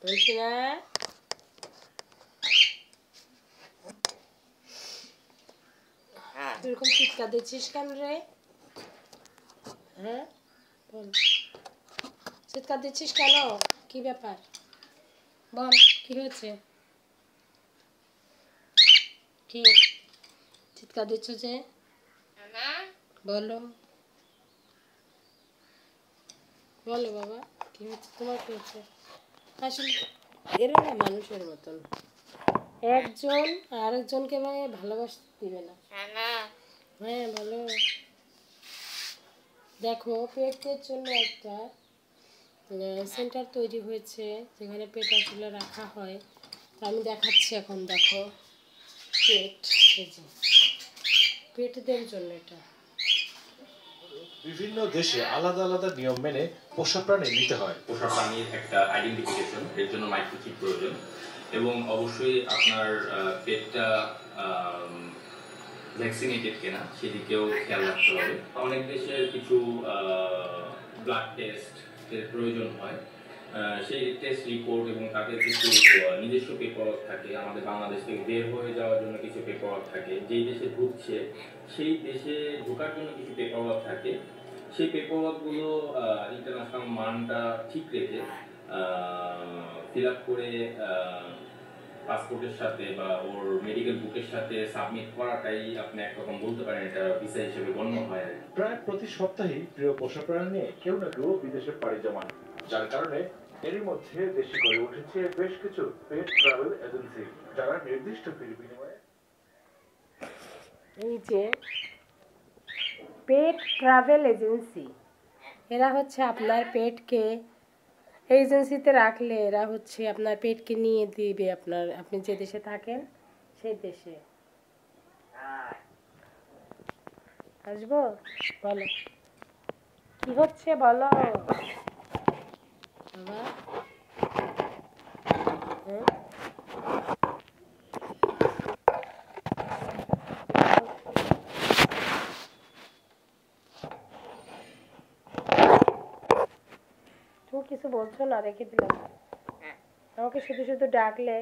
বলছি না এরকম চিৎকার দিচ্ছিস কেন রে? হ্যাঁ বল, চিৎকার দিচ্ছিস কেন? কি ব্যাপার বল, কি হয়েছে? কি চিৎকার দিচ্ছ যে? বলো বলো বাবা, কি হচ্ছে তোমার? কি হচ্ছে? আসলে এরা না মানুষের মতন, একজন আরেকজনকে ভালোবাসতে দিবে না। হ্যাঁ বলো। দেখো পেটের জন্য একটা সেন্টার তৈরি হয়েছে যেখানে পেট আসলে রাখা হয়। আমি দেখাচ্ছি এখন, দেখো পেট, এই যে পেটদের জন্য এটা। বিভিন্ন দেশে আলাদা আলাদা নিয়ম মেনে পোষা প্রাণী নিতে হয়। পোষা প্রাণীর একটা আইডেন্টিফিকেশন, এর জন্য মাইক্রোচিপ প্রয়োজন এবং অবশ্যই আপনার পেটটা ভ্যাকসিনেটেড কিনা সেদিকেও খেয়াল রাখতে হবে। অনেক দেশের কিছু ব্লাড টেস্টের প্রয়োজন হয়, সেই টেস্ট রিপোর্ট এবং তাদের কিছু নিজস্ব পেপারওয়ার্ক থাকে। আমাদের বাংলাদেশ থেকে বের হয়ে যাওয়ার জন্য কিছু পেপারওয়ার্ক থাকে, যেই দেশে ঢুকছে সেই দেশে ঢোকার জন্য কিছু পেপারওয়ার্ক থাকে। সেই পেপারওয়ার্কগুলো ইন্টারন্যাশনাল মানটা ঠিক রেখে ফিল আপ করে পাসপোর্টের সাথে বা ওর মেডিকেল বুকের সাথে সাবমিট করাটাই আপনি একরকম বলতে পারেন এটা ভিসা হিসেবে গণ্য হয়। প্রায় প্রতি সপ্তাহে প্রিয় পোষা প্রাণী নিয়ে কেউ না কেউ বিদেশে পাড়ি জমান, যার কারণে এরই মধ্যে দেশে গড়ে উঠেছে বেশ কিছু পেট ট্রাভেল এজেন্সি, যারা নির্দিষ্ট ফির বিনিময়ে এই যে পেট ট্রাভেল এজেন্সি, এরা হচ্ছে আপনার পেটকে এজেন্সিতে রাখলে এরা হচ্ছে আপনার পেটকে নিয়ে দিবে আপনার, আপনি যে দেশে থাকেন সেই দেশে। আসবো বলো, কি হচ্ছে বলো বাবা? তুমি কিছু বলছো না, রেখে দিলাম। আমাকে শুধু শুধু ডাকলে